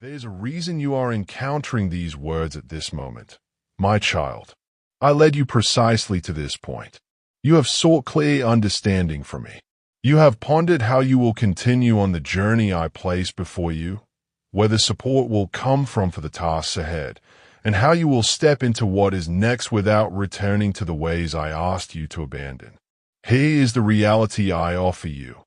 There's a reason you are encountering these words at this moment. My child, I led you precisely to this point. You have sought clear understanding from me. You have pondered how you will continue on the journey I place before you, where the support will come from for the tasks ahead, and how you will step into what is next without returning to the ways I asked you to abandon. Here is the reality I offer you.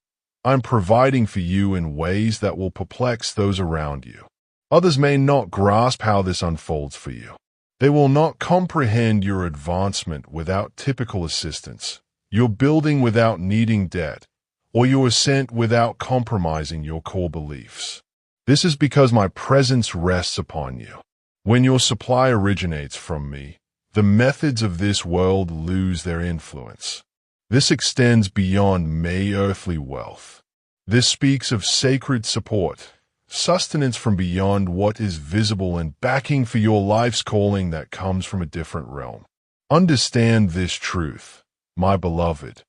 I'm providing for you in ways that will perplex those around you. Others may not grasp how this unfolds for you. They will not comprehend your advancement without typical assistance, your building without needing debt, or your ascent without compromising your core beliefs. This is because my presence rests upon you. When your supply originates from me, the methods of this world lose their influence. This extends beyond mere earthly wealth. This speaks of sacred support, sustenance from beyond what is visible, and backing for your life's calling that comes from a different realm. Understand this truth, my beloved.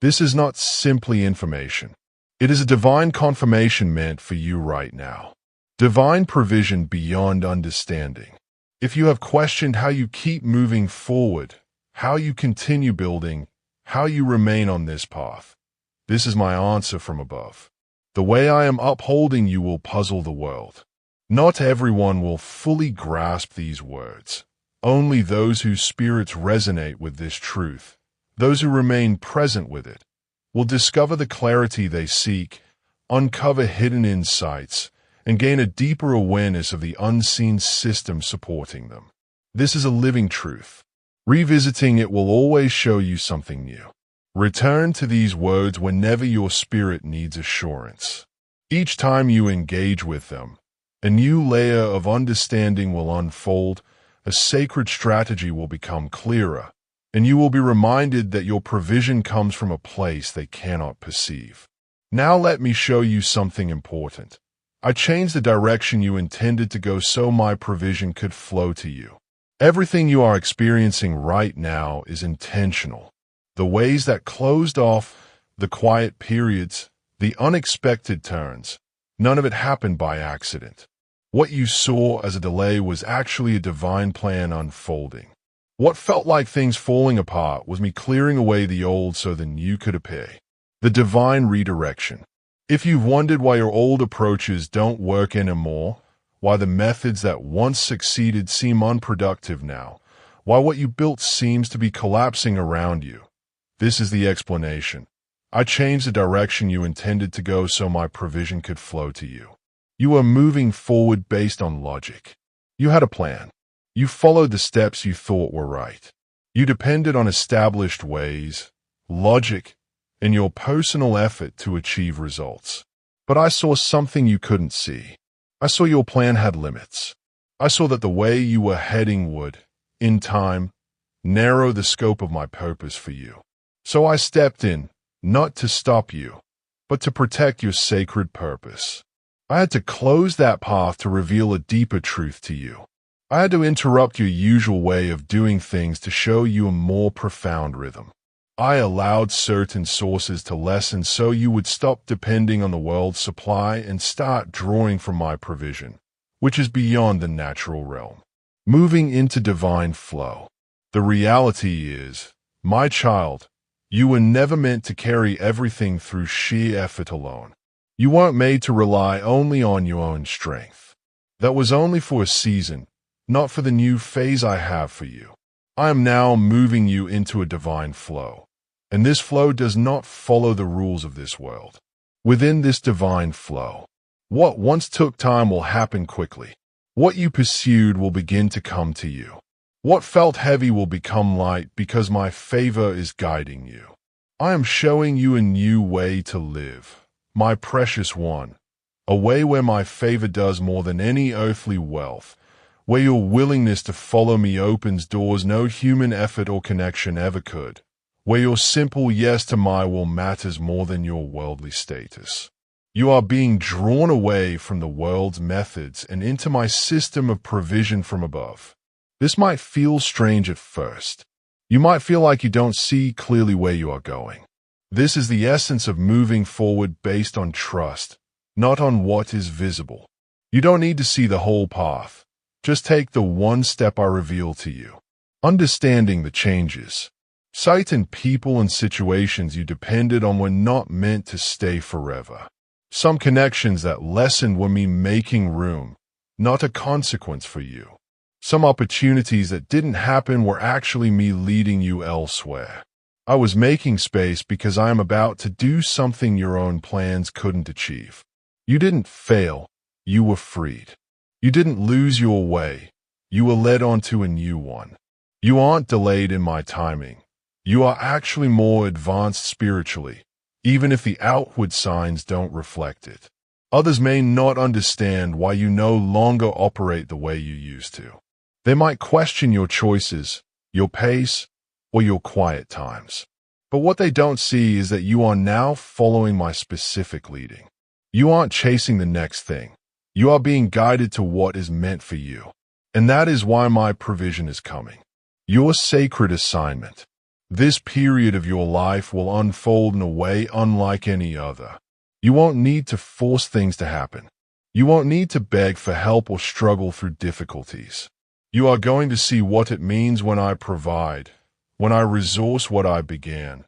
This is not simply information. It is a divine confirmation meant for you right now. Divine provision beyond understanding. If you have questioned how you keep moving forward, how you continue building, how you remain on this path, this is my answer from above. The way I am upholding you will puzzle the world. Not everyone will fully grasp these words. Only those whose spirits resonate with this truth, those who remain present with it, will discover the clarity they seek, uncover hidden insights, and gain a deeper awareness of the unseen system supporting them. This is a living truth. Revisiting it will always show you something new. Return to these words whenever your spirit needs assurance. Each time you engage with them, a new layer of understanding will unfold, a sacred strategy will become clearer, and you will be reminded that your provision comes from a place they cannot perceive. Now let me show you something important. I changed the direction you intended to go so my provision could flow to you. Everything you are experiencing right now is intentional. The ways that closed off, the quiet periods, the unexpected turns, none of it happened by accident. What you saw as a delay was actually a divine plan unfolding. What felt like things falling apart was me clearing away the old so the new could appear. The divine redirection. If you've wondered why your old approaches don't work anymore, why the methods that once succeeded seem unproductive now, why what you built seems to be collapsing around you, this is the explanation. I changed the direction you intended to go so my provision could flow to you. You are moving forward based on logic. You had a plan. You followed the steps you thought were right. You depended on established ways, logic, and your personal effort to achieve results. But I saw something you couldn't see. I saw your plan had limits. I saw that the way you were heading would, in time, narrow the scope of my purpose for you. So I stepped in, not to stop you, but to protect your sacred purpose. I had to close that path to reveal a deeper truth to you. I had to interrupt your usual way of doing things to show you a more profound rhythm. I allowed certain sources to lessen so you would stop depending on the world's supply and start drawing from my provision, which is beyond the natural realm. Moving into divine flow. The reality is, my child, you were never meant to carry everything through sheer effort alone. You weren't made to rely only on your own strength. That was only for a season, not for the new phase I have for you. I am now moving you into a divine flow. And this flow does not follow the rules of this world. Within this divine flow, what once took time will happen quickly. What you pursued will begin to come to you. What felt heavy will become light because my favor is guiding you. I am showing you a new way to live, my precious one, a way where my favor does more than any earthly wealth, where your willingness to follow me opens doors no human effort or connection ever could, where your simple yes to my will matters more than your worldly status. You are being drawn away from the world's methods and into my system of provision from above. This might feel strange at first. You might feel like you don't see clearly where you are going. This is the essence of moving forward based on trust, not on what is visible. You don't need to see the whole path. Just take the one step I reveal to you. Understanding the changes. Sight and people and situations you depended on were not meant to stay forever. Some connections that lessened were me making room, not a consequence for you. Some opportunities that didn't happen were actually me leading you elsewhere. I was making space because I am about to do something your own plans couldn't achieve. You didn't fail, you were freed. You didn't lose your way, you were led onto a new one. You aren't delayed in my timing. You are actually more advanced spiritually, even if the outward signs don't reflect it. Others may not understand why you no longer operate the way you used to. They might question your choices, your pace, or your quiet times. But what they don't see is that you are now following my specific leading. You aren't chasing the next thing. You are being guided to what is meant for you. And that is why my provision is coming. Your sacred assignment. This period of your life will unfold in a way unlike any other. You won't need to force things to happen. You won't need to beg for help or struggle through difficulties. You are going to see what it means when I provide, when I resource what I began,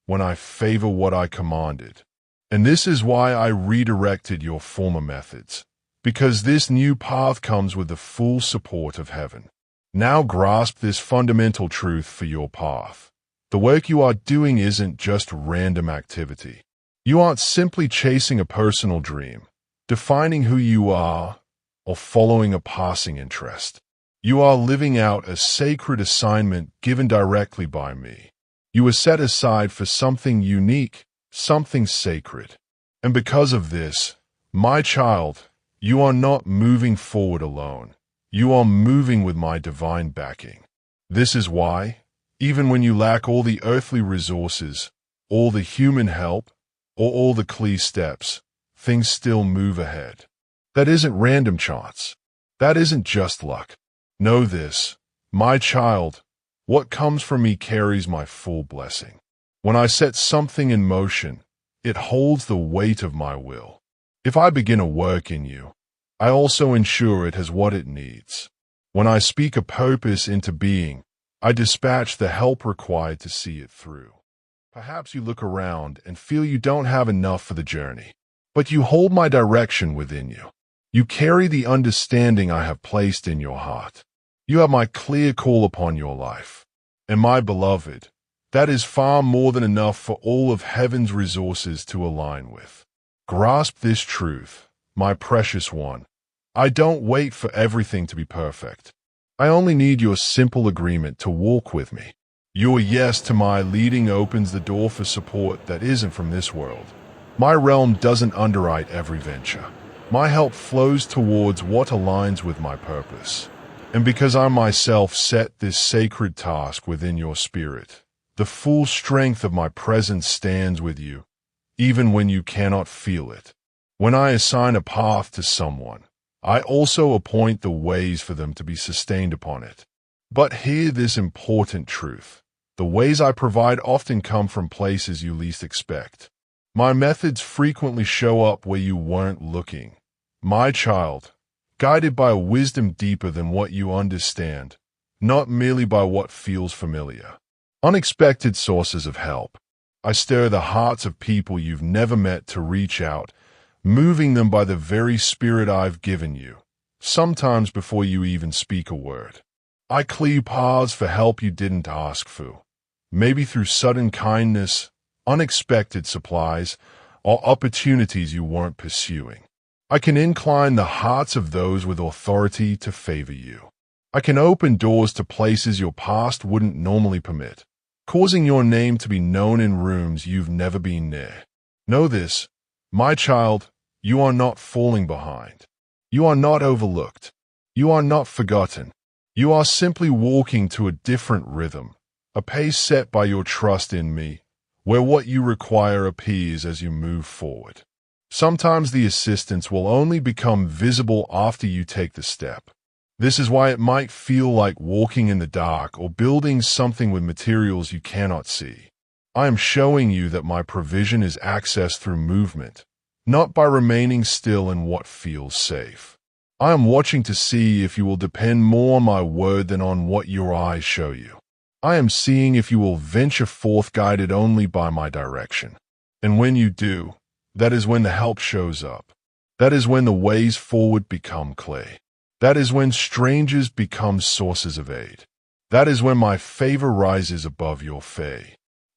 when I favor what I commanded. And this is why I redirected your former methods, because this new path comes with the full support of heaven. Now grasp this fundamental truth for your path. The work you are doing isn't just random activity. You aren't simply chasing a personal dream, defining who you are, or following a passing interest. You are living out a sacred assignment given directly by me. You were set aside for something unique, something sacred. And because of this, my child, you are not moving forward alone. You are moving with my divine backing. This is why, even when you lack all the earthly resources, all the human help, or all the clear steps, things still move ahead. That isn't random chance. That isn't just luck. Know this, my child, what comes from me carries my full blessing. When I set something in motion, it holds the weight of my will. If I begin a work in you, I also ensure it has what it needs. When I speak a purpose into being, I dispatch the help required to see it through. Perhaps you look around and feel you don't have enough for the journey, but you hold my direction within you. You carry the understanding I have placed in your heart. You have my clear call upon your life. And my beloved, that is far more than enough for all of heaven's resources to align with. Grasp this truth, my precious one. I don't wait for everything to be perfect. I only need your simple agreement to walk with me. Your yes to my leading opens the door for support that isn't from this world. My realm doesn't underwrite every venture. My help flows towards what aligns with my purpose. And because I myself set this sacred task within your spirit, the full strength of my presence stands with you, even when you cannot feel it. When I assign a path to someone, I also appoint the ways for them to be sustained upon it. But hear this important truth. The ways I provide often come from places you least expect. My methods frequently show up where you weren't looking. My child, guided by a wisdom deeper than what you understand, not merely by what feels familiar. Unexpected sources of help. I stir the hearts of people you've never met to reach out, moving them by the very spirit I've given you, sometimes before you even speak a word. I clear paths for help you didn't ask for, maybe through sudden kindness, unexpected supplies, or opportunities you weren't pursuing. I can incline the hearts of those with authority to favor you. I can open doors to places your past wouldn't normally permit, causing your name to be known in rooms you've never been near. Know this, my child, you are not falling behind. You are not overlooked. You are not forgotten. You are simply walking to a different rhythm, a pace set by your trust in me, where what you require appears as you move forward. Sometimes the assistance will only become visible after you take the step. This is why it might feel like walking in the dark or building something with materials you cannot see. I am showing you that my provision is accessed through movement, not by remaining still in what feels safe. I am watching to see if you will depend more on my word than on what your eyes show you. I am seeing if you will venture forth guided only by my direction. And when you do, that is when the help shows up. That is when the ways forward become clear. That is when strangers become sources of aid. That is when my favor rises above your fear.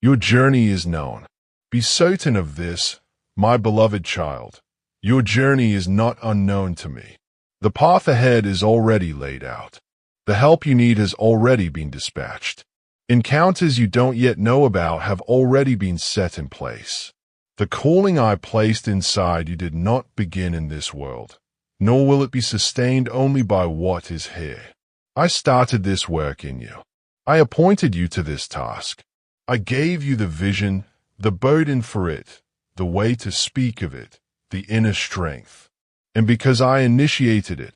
Your journey is known. Be certain of this, my beloved child. Your journey is not unknown to me. The path ahead is already laid out. The help you need has already been dispatched. Encounters you don't yet know about have already been set in place. The calling I placed inside you did not begin in this world, nor will it be sustained only by what is here. I started this work in you. I appointed you to this task. I gave you the vision, the burden for it, the way to speak of it, the inner strength. And because I initiated it,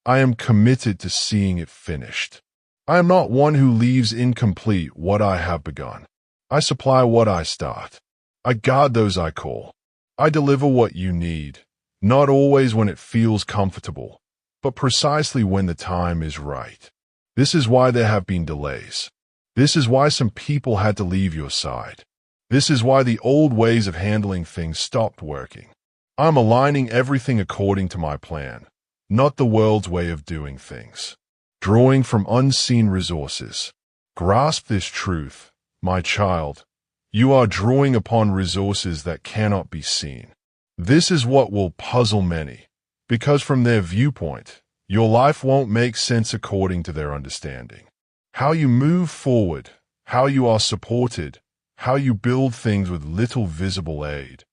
I am committed to seeing it finished. I am not one who leaves incomplete what I have begun. I supply what I start. I guard those I call. I deliver what you need, not always when it feels comfortable, but precisely when the time is right. This is why there have been delays. This is why some people had to leave your side. This is why the old ways of handling things stopped working. I'm aligning everything according to my plan, not the world's way of doing things. Drawing from unseen resources. Grasp this truth, my child. You are drawing upon resources that cannot be seen. This is what will puzzle many, because from their viewpoint, your life won't make sense according to their understanding. How you move forward, how you are supported, how you build things with little visible aid,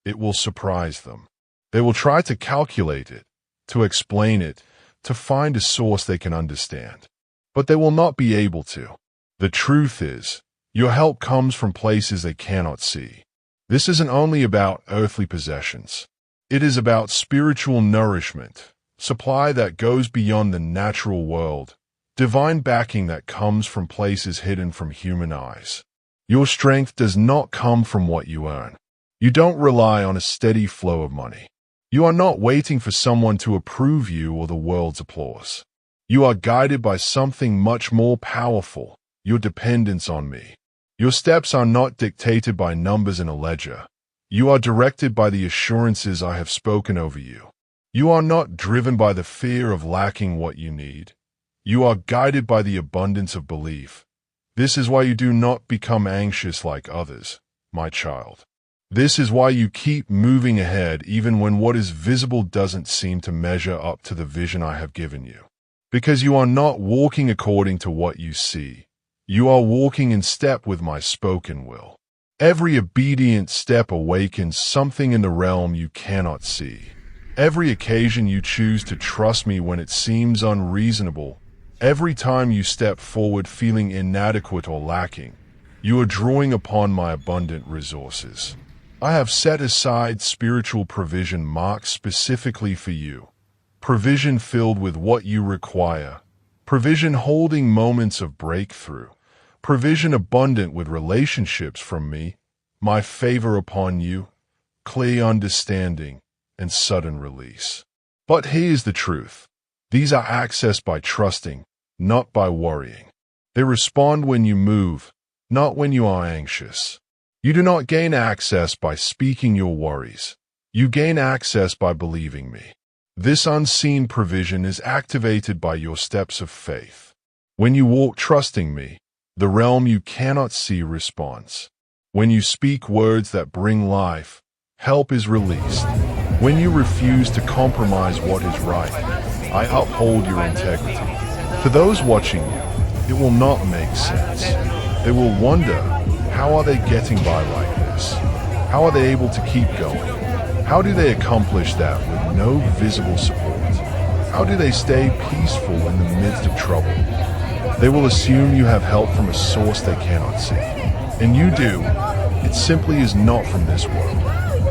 it will surprise them. They will try to calculate it, to explain it, to find a source they can understand. But they will not be able to. The truth is, your help comes from places they cannot see. This isn't only about earthly possessions. It is about spiritual nourishment, supply that goes beyond the natural world, divine backing that comes from places hidden from human eyes. Your strength does not come from what you earn. You don't rely on a steady flow of money. You are not waiting for someone to approve you or the world's applause. You are guided by something much more powerful, your dependence on me. Your steps are not dictated by numbers in a ledger. You are directed by the assurances I have spoken over you. You are not driven by the fear of lacking what you need. You are guided by the abundance of belief. This is why you do not become anxious like others, my child. This is why you keep moving ahead even when what is visible doesn't seem to measure up to the vision I have given you. Because you are not walking according to what you see. You are walking in step with my spoken will. Every obedient step awakens something in the realm you cannot see. Every occasion you choose to trust me when it seems unreasonable, every time you step forward feeling inadequate or lacking, you are drawing upon my abundant resources. I have set aside spiritual provision marked specifically for you. Provision filled with what you require. Provision holding moments of breakthrough. Provision abundant with relationships from me, my favor upon you, clear understanding, and sudden release. But here's the truth. These are accessed by trusting, not by worrying. They respond when you move, not when you are anxious. You do not gain access by speaking your worries. You gain access by believing me. This unseen provision is activated by your steps of faith. When you walk trusting me, the realm you cannot see responds. When you speak words that bring life, help is released. When you refuse to compromise what is right, I uphold your integrity. To those watching you, it will not make sense. They will wonder, how are they getting by like this? How are they able to keep going? How do they accomplish that with no visible support? How do they stay peaceful in the midst of trouble? They will assume you have help from a source they cannot see. And you do. It simply is not from this world.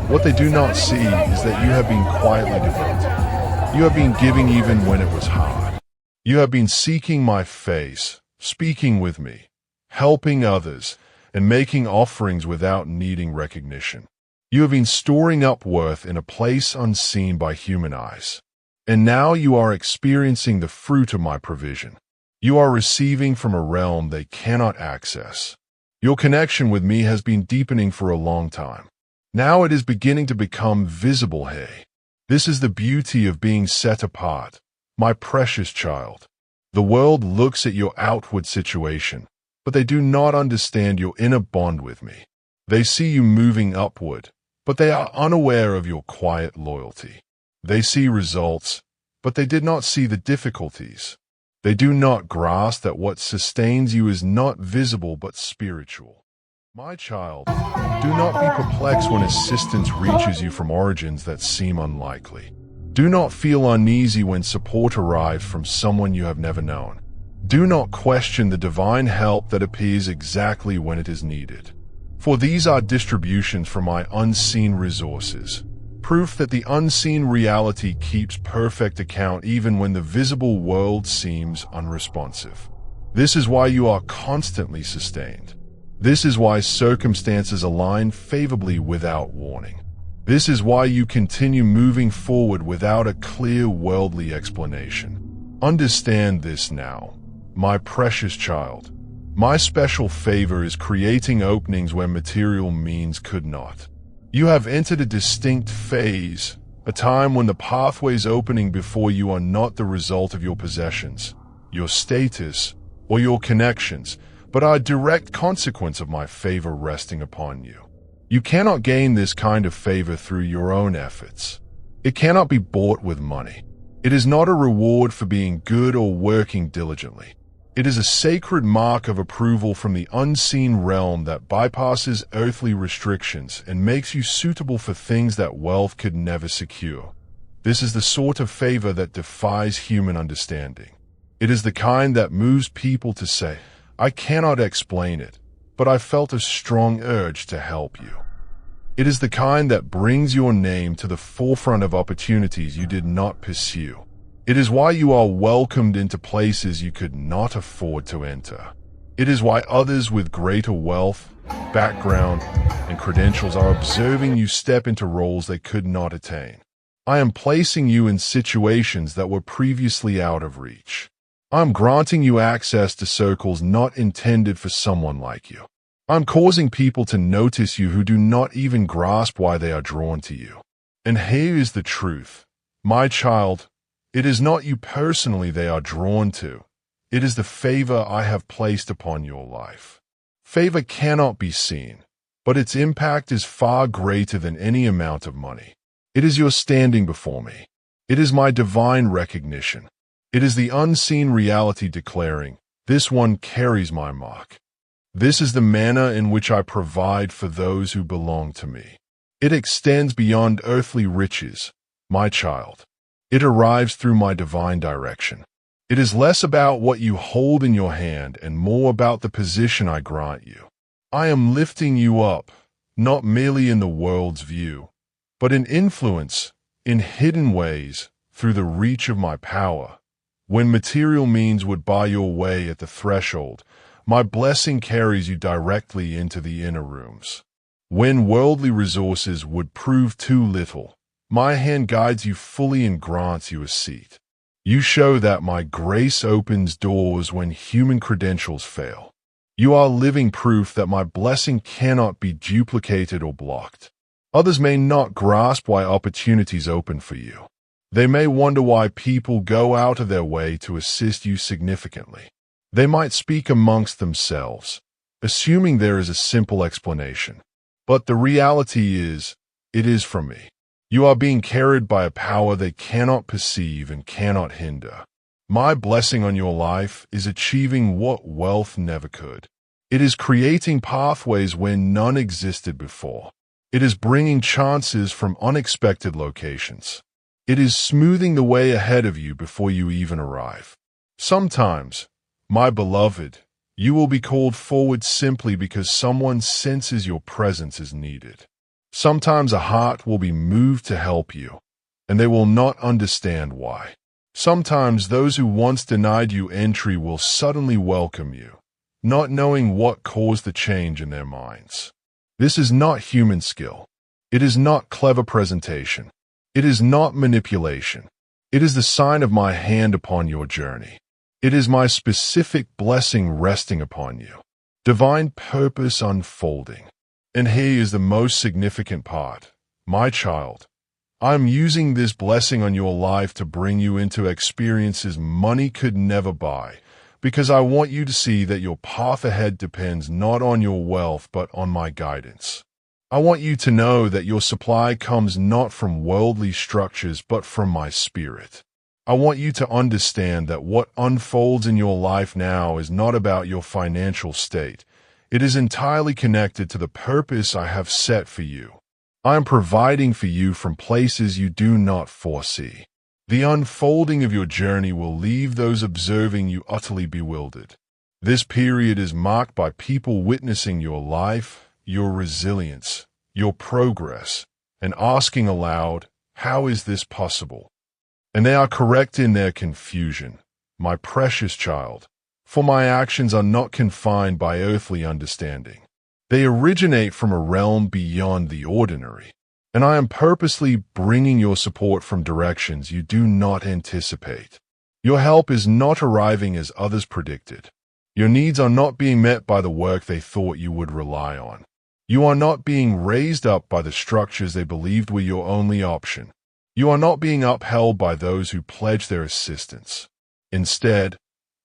What they do not see is that you have been quietly devoted. You have been giving even when it was hard. You have been seeking my face, speaking with me, helping others, and making offerings without needing recognition. You have been storing up worth in a place unseen by human eyes. And now you are experiencing the fruit of my provision. You are receiving from a realm they cannot access. Your connection with me has been deepening for a long time. Now it is beginning to become visible. Hey, this is the beauty of being set apart, my precious child. The world looks at your outward situation, but they do not understand your inner bond with me. They see you moving upward, but they are unaware of your quiet loyalty. They see results, but they did not see the difficulties. They do not grasp that what sustains you is not visible but spiritual. My child, do not be perplexed when assistance reaches you from origins that seem unlikely. Do not feel uneasy when support arrives from someone you have never known. Do not question the divine help that appears exactly when it is needed. For these are distributions from my unseen resources. Proof that the unseen reality keeps perfect account even when the visible world seems unresponsive. This is why you are constantly sustained. This is why circumstances align favorably without warning. This is why you continue moving forward without a clear worldly explanation. Understand this now, my precious child. My special favor is creating openings where material means could not. You have entered a distinct phase, a time when the pathways opening before you are not the result of your possessions, your status, or your connections, but are a direct consequence of my favor resting upon you. You cannot gain this kind of favor through your own efforts. It cannot be bought with money. It is not a reward for being good or working diligently. It is a sacred mark of approval from the unseen realm that bypasses earthly restrictions and makes you suitable for things that wealth could never secure. This is the sort of favor that defies human understanding. It is the kind that moves people to say, "I cannot explain it, but I felt a strong urge to help you." It is the kind that brings your name to the forefront of opportunities you did not pursue. It is why you are welcomed into places you could not afford to enter. It is why others with greater wealth, background, and credentials are observing you step into roles they could not attain. I am placing you in situations that were previously out of reach. I am granting you access to circles not intended for someone like you. I am causing people to notice you who do not even grasp why they are drawn to you. And here is the truth. My child, it is not you personally they are drawn to. It is the favor I have placed upon your life. Favor cannot be seen, but its impact is far greater than any amount of money. It is your standing before me. It is my divine recognition. It is the unseen reality declaring, "This one carries my mark." This is the manner in which I provide for those who belong to me. It extends beyond earthly riches, my child. It arrives through my divine direction. It is less about what you hold in your hand and more about the position I grant you. I am lifting you up, not merely in the world's view, but in influence, in hidden ways, through the reach of my power. When material means would bar your way at the threshold, my blessing carries you directly into the inner rooms. When worldly resources would prove too little, my hand guides you fully and grants you a seat. You show that my grace opens doors when human credentials fail. You are living proof that my blessing cannot be duplicated or blocked. Others may not grasp why opportunities open for you. They may wonder why people go out of their way to assist you significantly. They might speak amongst themselves, assuming there is a simple explanation. But the reality is, it is from me. You are being carried by a power they cannot perceive and cannot hinder. My blessing on your life is achieving what wealth never could. It is creating pathways where none existed before. It is bringing chances from unexpected locations. It is smoothing the way ahead of you before you even arrive. Sometimes, my beloved, you will be called forward simply because someone senses your presence is needed. Sometimes a heart will be moved to help you, and they will not understand why. Sometimes those who once denied you entry will suddenly welcome you, not knowing what caused the change in their minds. This is not human skill. It is not clever presentation. It is not manipulation. It is the sign of my hand upon your journey. It is my specific blessing resting upon you. Divine purpose unfolding. And here is the most significant part. My child, I'm using this blessing on your life to bring you into experiences money could never buy, because I want you to see that your path ahead depends not on your wealth but on my guidance. I want you to know that your supply comes not from worldly structures but from my spirit. I want you to understand that what unfolds in your life now is not about your financial state. It is entirely connected to the purpose I have set for you. I am providing for you from places you do not foresee. The unfolding of your journey will leave those observing you utterly bewildered. This period is marked by people witnessing your life, your resilience, your progress, and asking aloud, "How is this possible?" And they are correct in their confusion, my precious child, for my actions are not confined by earthly understanding. They originate from a realm beyond the ordinary, and I am purposely bringing your support from directions you do not anticipate. Your help is not arriving as others predicted. Your needs are not being met by the work they thought you would rely on. You are not being raised up by the structures they believed were your only option. You are not being upheld by those who pledge their assistance. Instead,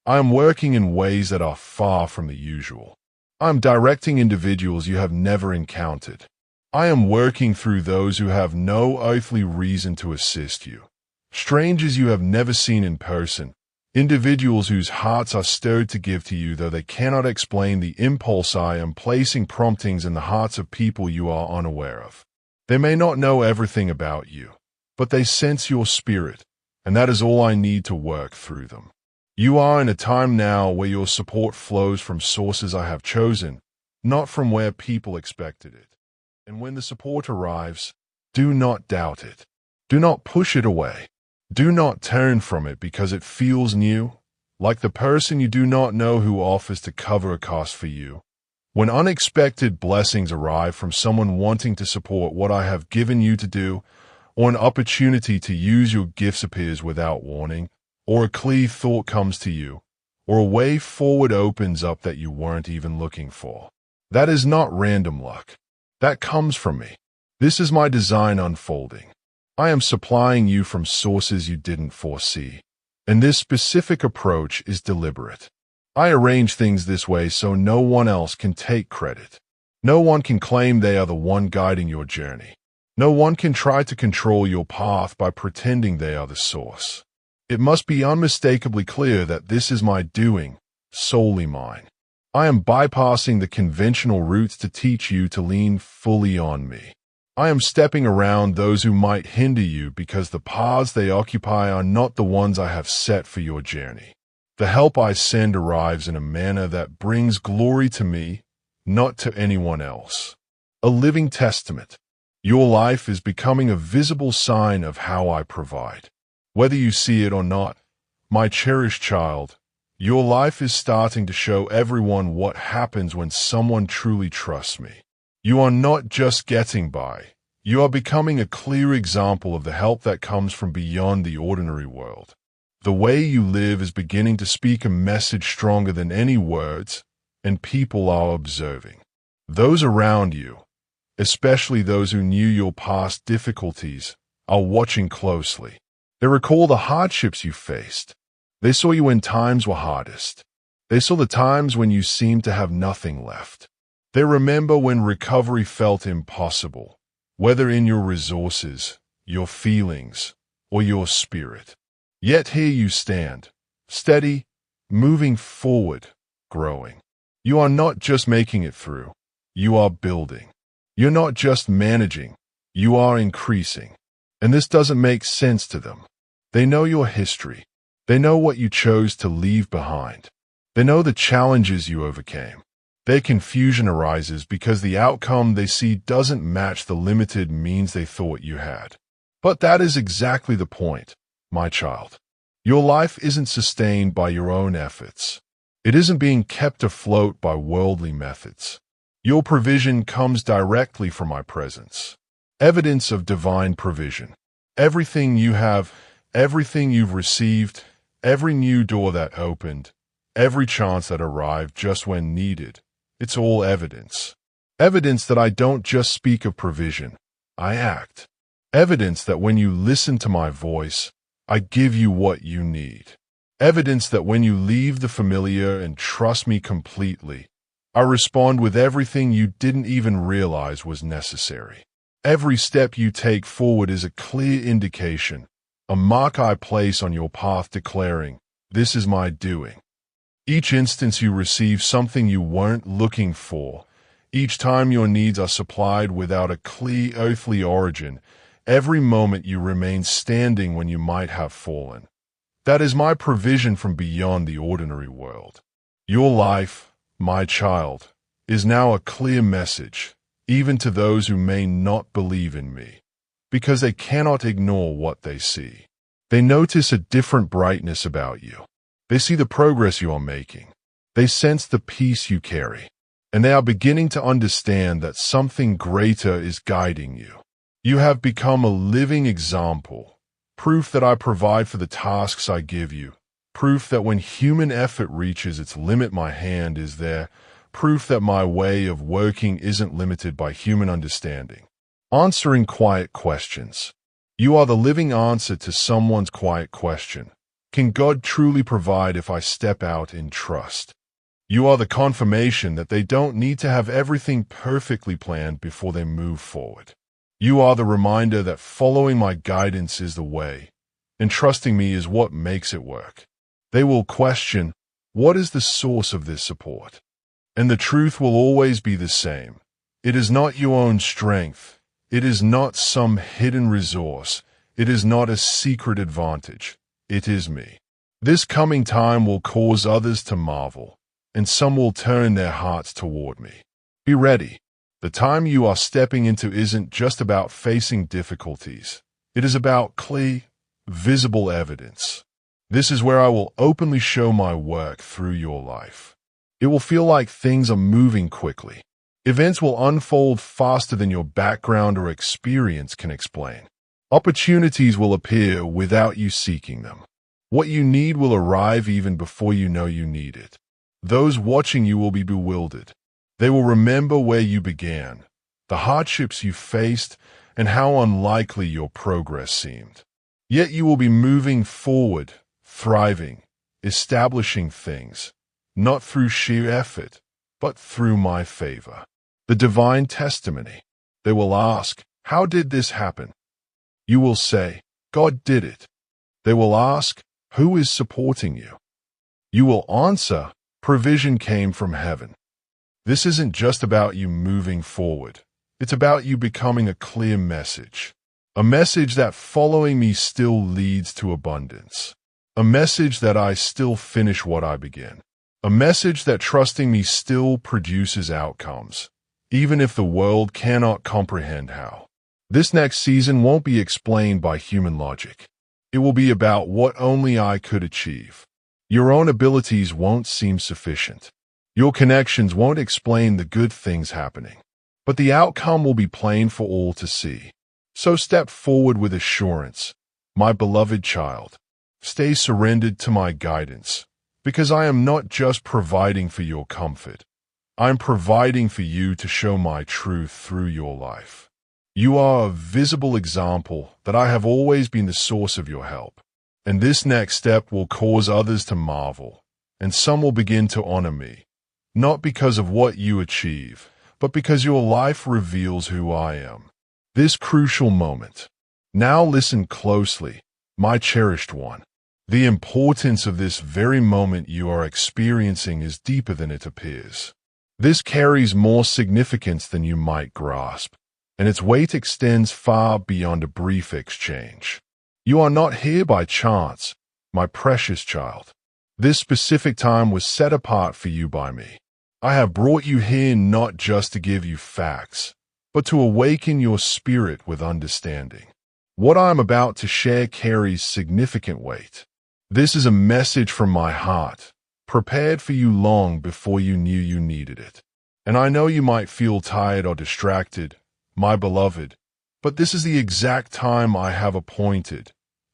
I am working in ways that are far from the usual. I am directing individuals you have never encountered. I am working through those who have no earthly reason to assist you. Strangers you have never seen in person. Individuals whose hearts are stirred to give to you though they cannot explain the impulse. I am placing promptings in the hearts of people you are unaware of. They may not know everything about you, but they sense your spirit, and that is all I need to work through them. You are in a time now where your support flows from sources I have chosen, not from where people expected it. And when the support arrives, do not doubt it. Do not push it away. Do not turn from it because it feels new, like the person you do not know who offers to cover a cost for you. When unexpected blessings arrive from someone wanting to support what I have given you to do, or an opportunity to use your gifts appears without warning, or a clear thought comes to you, or a way forward opens up that you weren't even looking for. That is not random luck. That comes from me. This is my design unfolding. I am supplying you from sources you didn't foresee, and this specific approach is deliberate. I arrange things this way so no one else can take credit. No one can claim they are the one guiding your journey. No one can try to control your path by pretending they are the source. It must be unmistakably clear that this is my doing, solely mine. I am bypassing the conventional routes to teach you to lean fully on me. I am stepping around those who might hinder you because the paths they occupy are not the ones I have set for your journey. The help I send arrives in a manner that brings glory to me, not to anyone else. A living testament. Your life is becoming a visible sign of how I provide. Whether you see it or not, my cherished child, your life is starting to show everyone what happens when someone truly trusts me. You are not just getting by. You are becoming a clear example of the help that comes from beyond the ordinary world. The way you live is beginning to speak a message stronger than any words, and people are observing. Those around you, especially those who knew your past difficulties, are watching closely. They recall the hardships you faced. They saw you when times were hardest. They saw the times when you seemed to have nothing left. They remember when recovery felt impossible, whether in your resources, your feelings, or your spirit. Yet here you stand, steady, moving forward, growing. You are not just making it through, you are building. You're not just managing, you are increasing. And this doesn't make sense to them. They know your history. They know what you chose to leave behind. They know the challenges you overcame. Their confusion arises because the outcome they see doesn't match the limited means they thought you had. But that is exactly the point, my child. Your life isn't sustained by your own efforts. It isn't being kept afloat by worldly methods. Your provision comes directly from my presence. Evidence of divine provision. Everything you have, Everything you've received, every new door that opened, every chance that arrived just when needed, it's all evidence. Evidence that I don't just speak of provision, I act. Evidence that when you listen to my voice, I give you what you need. Evidence that when you leave the familiar and trust me completely, I respond with everything you didn't even realize was necessary. Every step you take forward is a clear indication, a mark I place on your path declaring, this is my doing. Each instance you receive something you weren't looking for, each time your needs are supplied without a clear earthly origin, every moment you remain standing when you might have fallen. That is my provision from beyond the ordinary world. Your life, my child, is now a clear message, even to those who may not believe in me, because they cannot ignore what they see. They notice a different brightness about you. They see the progress you are making. They sense the peace you carry, and they are beginning to understand that something greater is guiding you. You have become a living example, proof that I provide for the tasks I give you, proof that when human effort reaches its limit, my hand is there, proof that my way of working isn't limited by human understanding. Answering quiet questions. You are the living answer to someone's quiet question. Can God truly provide if I step out in trust? You are the confirmation that they don't need to have everything perfectly planned before they move forward. You are the reminder that following my guidance is the way, and trusting me is what makes it work. They will question, what is the source of this support? And the truth will always be the same. It is not your own strength. It is not some hidden resource. It is not a secret advantage. It is me. This coming time will cause others to marvel, and some will turn their hearts toward me. Be ready. The time you are stepping into isn't just about facing difficulties. It is about clear, visible evidence. This is where I will openly show my work through your life. It will feel like things are moving quickly. Events will unfold faster than your background or experience can explain. Opportunities will appear without you seeking them. What you need will arrive even before you know you need it. Those watching you will be bewildered. They will remember where you began, the hardships you faced, and how unlikely your progress seemed. Yet you will be moving forward, thriving, establishing things, not through sheer effort, but through my favor. The divine testimony. They will ask, how did this happen? You will say, God did it. They will ask, who is supporting you? You will answer, provision came from heaven. This isn't just about you moving forward. It's about you becoming a clear message. A message that following me still leads to abundance. A message that I still finish what I begin. A message that trusting me still produces outcomes, even if the world cannot comprehend how. This next season won't be explained by human logic. It will be about what only I could achieve. Your own abilities won't seem sufficient. Your connections won't explain the good things happening, but the outcome will be plain for all to see. So step forward with assurance, my beloved child. Stay surrendered to my guidance, because I am not just providing for your comfort. I am providing for you to show my truth through your life. You are a visible example that I have always been the source of your help, and this next step will cause others to marvel, and some will begin to honor me. Not because of what you achieve, but because your life reveals who I am. This crucial moment. Now listen closely, my cherished one. The importance of this very moment you are experiencing is deeper than it appears. This carries more significance than you might grasp, and its weight extends far beyond a brief exchange. You are not here by chance, my precious child. This specific time was set apart for you by me. I have brought you here not just to give you facts, but to awaken your spirit with understanding. What I am about to share carries significant weight. This is a message from my heart, prepared for you long before you knew you needed it. And I know you might feel tired or distracted, my beloved, but this is the exact time I have appointed.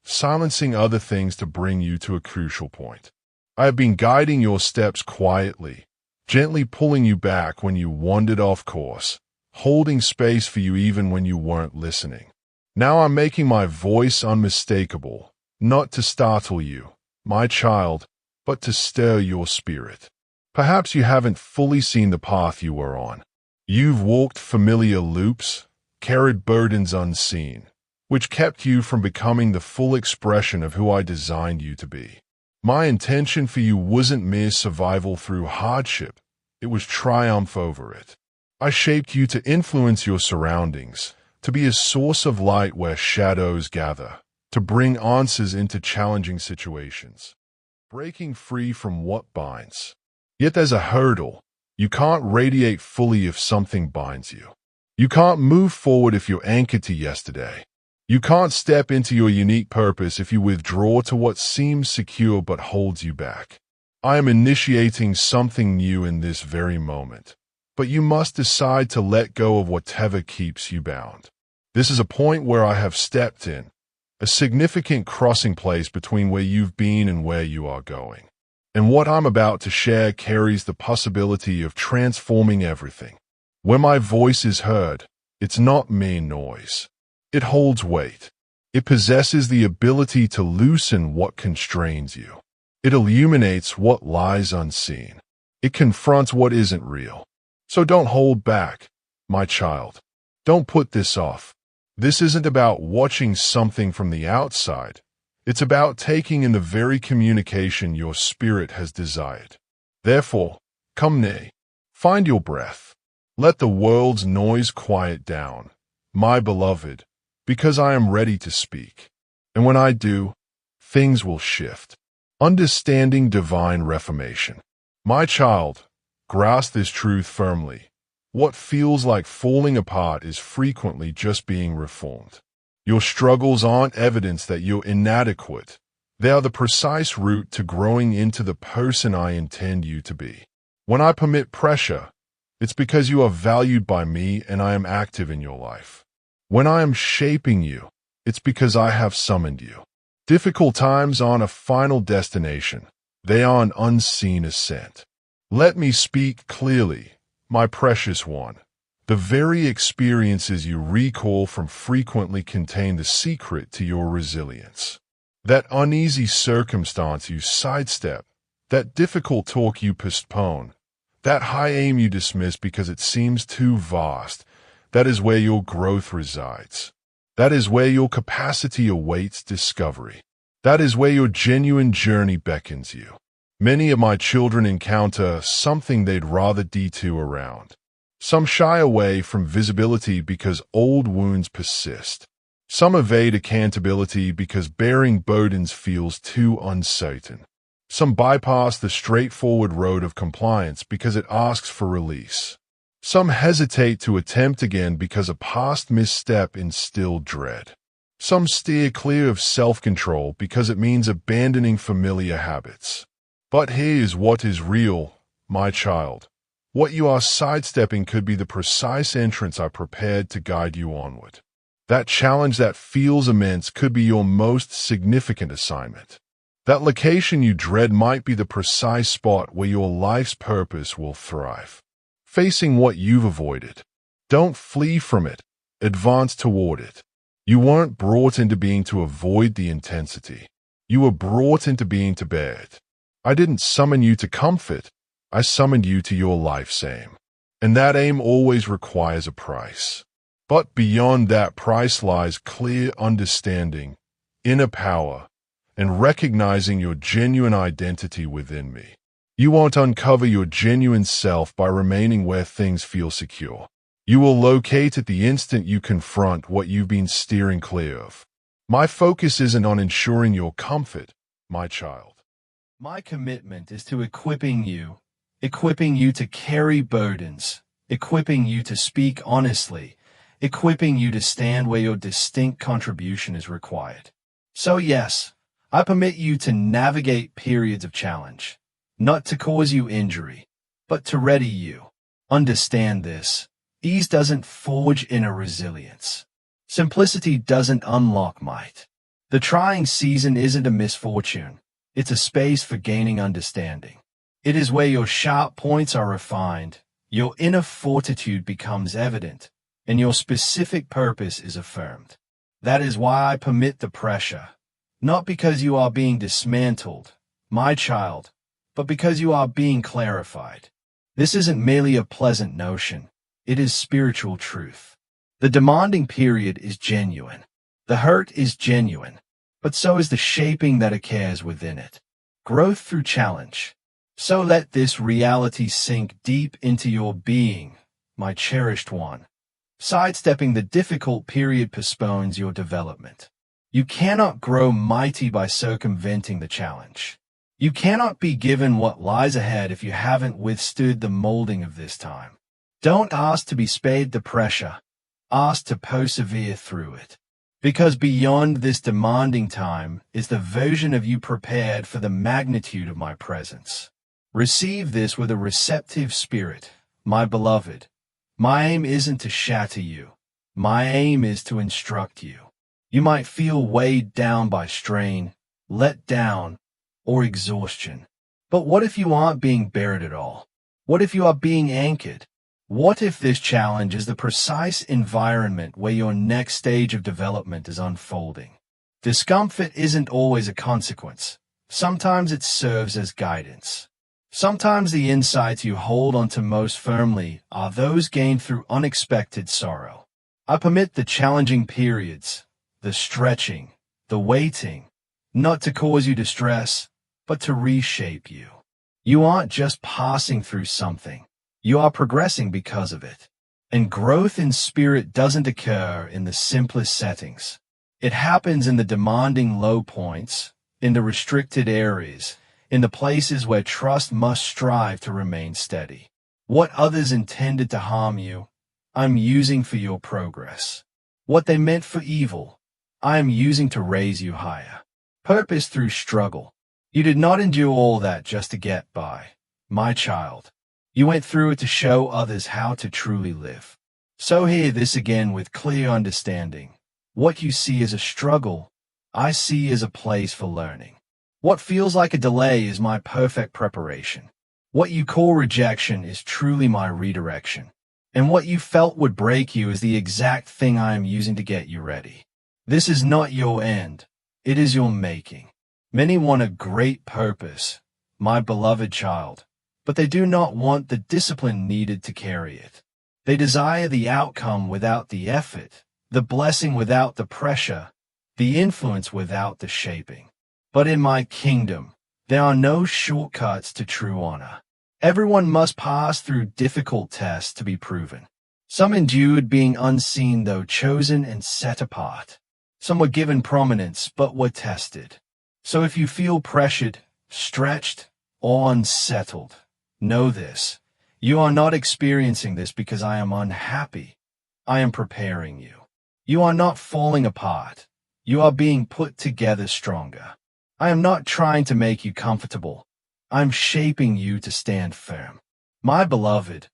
silencing other things to bring you to a crucial point. I have been guiding your steps quietly, gently pulling you back when you wandered off course, holding space for you even when you weren't listening. Now I'm making my voice unmistakable, not to startle you, my child, but to stir your spirit. Perhaps you haven't fully seen the path you were on. You've walked familiar loops, carried burdens unseen, which kept you from becoming the full expression of who I designed you to be. My intention for you wasn't mere survival through hardship, it was triumph over it. I shaped you to influence your surroundings, to be a source of light where shadows gather, to bring answers into challenging situations, breaking free from what binds. Yet there's a hurdle. You can't radiate fully if something binds you. You can't move forward if you're anchored to yesterday. You can't step into your unique purpose if you withdraw to what seems secure but holds you back. I am initiating something new in this very moment, but you must decide to let go of whatever keeps you bound. This is a point where I have stepped in, a significant crossing place between where you've been and where you are going. And what I'm about to share carries the possibility of transforming everything. When my voice is heard, it's not mere noise. It holds weight. It possesses the ability to loosen what constrains you. It illuminates what lies unseen. It confronts what isn't real. So don't hold back, my child. Don't put this off. This isn't about watching something from the outside. It's about taking in the very communication your spirit has desired. Therefore, come near. Find your breath. Let the world's noise quiet down, my beloved, because I am ready to speak. And when I do, things will shift. Understanding divine reformation. My child, grasp this truth firmly. What feels like falling apart is frequently just being reformed. Your struggles aren't evidence that you're inadequate. They are the precise route to growing into the person I intend you to be. When I permit pressure, it's because you are valued by me and I am active in your life. When I am shaping you, it's because I have summoned you. Difficult times aren't a final destination. They are an unseen ascent. Let me speak clearly, my precious one. The very experiences you recall from frequently contain the secret to your resilience. That uneasy circumstance you sidestep, that difficult talk you postpone, that high aim you dismiss because it seems too vast, that is where your growth resides. That is where your capacity awaits discovery. That is where your genuine journey beckons you. Many of my children encounter something they'd rather detour around. Some shy away from visibility because old wounds persist. Some evade accountability because bearing burdens feels too uncertain. Some bypass the straightforward road of compliance because it asks for release. Some hesitate to attempt again because a past misstep instilled dread. Some steer clear of self-control because it means abandoning familiar habits. But here is what is real, my child. What you are sidestepping could be the precise entrance I prepared to guide you onward. That challenge that feels immense could be your most significant assignment. That location you dread might be the precise spot where your life's purpose will thrive. Facing what you've avoided. Don't flee from it. Advance toward it. You weren't brought into being to avoid the intensity. You were brought into being to bear it. I didn't summon you to comfort. I summoned you to your life's aim. And that aim always requires a price. But beyond that price lies clear understanding, inner power, and recognizing your genuine identity within me. You won't uncover your genuine self by remaining where things feel secure. You will locate at the instant you confront what you've been steering clear of. My focus isn't on ensuring your comfort, my child. My commitment is to equipping you to carry burdens, equipping you to speak honestly, equipping you to stand where your distinct contribution is required. So yes, I permit you to navigate periods of challenge, not to cause you injury, but to ready you. Understand this. Ease doesn't forge inner resilience. Simplicity doesn't unlock might. The trying season isn't a misfortune. It's a space for gaining understanding. It is where your sharp points are refined, your inner fortitude becomes evident, and your specific purpose is affirmed. That is why I permit the pressure, not because you are being dismantled, my child, but because you are being clarified. This isn't merely a pleasant notion. It is spiritual truth. The demanding period is genuine. The hurt is genuine, but so is the shaping that occurs within it. Growth through challenge. So let this reality sink deep into your being, my cherished one. Sidestepping the difficult period postpones your development. You cannot grow mighty by circumventing the challenge. You cannot be given what lies ahead if you haven't withstood the molding of this time. Don't ask to be spared the pressure. Ask to persevere through it. Because beyond this demanding time is the version of you prepared for the magnitude of my presence. Receive this with a receptive spirit, my beloved. My aim isn't to shatter you. My aim is to instruct you. You might feel weighed down by strain, let down, or exhaustion. But what if you aren't being buried at all? What if you are being anchored? What if this challenge is the precise environment where your next stage of development is unfolding? Discomfort isn't always a consequence. Sometimes it serves as guidance. Sometimes the insights you hold onto most firmly are those gained through unexpected sorrow. I permit the challenging periods, the stretching, the waiting, not to cause you distress, but to reshape you. You aren't just passing through something. You are progressing because of it. And growth in spirit doesn't occur in the simplest settings. It happens in the demanding low points, in the restricted areas, in the places where trust must strive to remain steady. What others intended to harm you, I'm using for your progress. What they meant for evil, I am using to raise you higher. Purpose through struggle. You did not endure all that just to get by, my child. You went through it to show others how to truly live. So hear this again with clear understanding. What you see as a struggle, I see as a place for learning. What feels like a delay is my perfect preparation. What you call rejection is truly my redirection. And what you felt would break you is the exact thing I am using to get you ready. This is not your end. It is your making. Many want a great purpose, my beloved child, but they do not want the discipline needed to carry it. They desire the outcome without the effort, the blessing without the pressure, the influence without the shaping. But in my kingdom, there are no shortcuts to true honor. Everyone must pass through difficult tests to be proven. Some endured being unseen, though chosen and set apart. Some were given prominence, but were tested. So if you feel pressured, stretched, or unsettled, know this. You are not experiencing this because I am unhappy. I am preparing you. You are not falling apart. You are being put together stronger. I am not trying to make you comfortable. I am shaping you to stand firm. My beloved,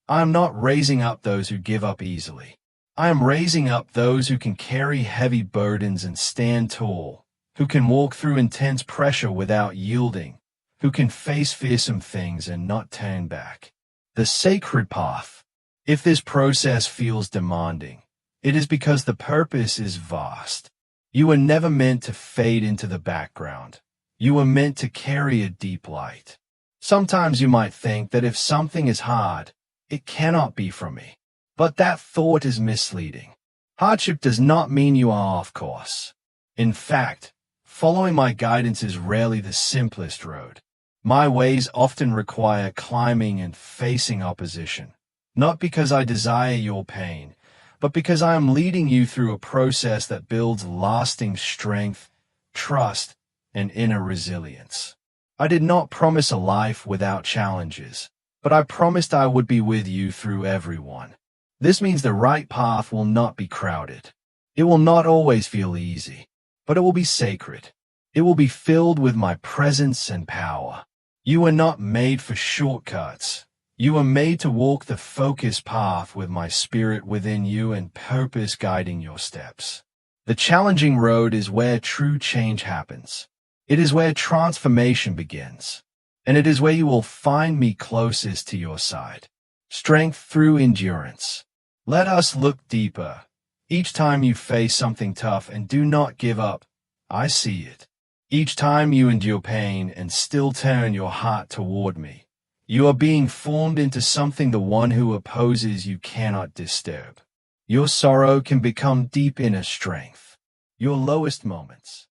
I am not raising up those who give up easily. I am raising up those who can carry heavy burdens and stand tall, who can walk through intense pressure without yielding, who can face fearsome things and not turn back. The sacred path. If this process feels demanding, it is because the purpose is vast. You were never meant to fade into the background. You were meant to carry a deep light. Sometimes you might think that if something is hard, it cannot be from me. But that thought is misleading. Hardship does not mean you are off course. In fact, following my guidance is rarely the simplest road. My ways often require climbing and facing opposition, not because I desire your pain, but because I am leading you through a process that builds lasting strength, trust, and inner resilience. I did not promise a life without challenges, but I promised I would be with you through every one. This means the right path will not be crowded. It will not always feel easy, but it will be sacred. It will be filled with my presence and power. You were not made for shortcuts. You were made to walk the focused path with my spirit within you and purpose guiding your steps. The challenging road is where true change happens. It is where transformation begins. And it is where you will find me closest to your side. Strength through endurance. Let us look deeper. Each time you face something tough and do not give up, I see it. Each time you endure pain and still turn your heart toward me, you are being formed into something the one who opposes you cannot disturb. Your sorrow can become deep inner strength. Your lowest moments,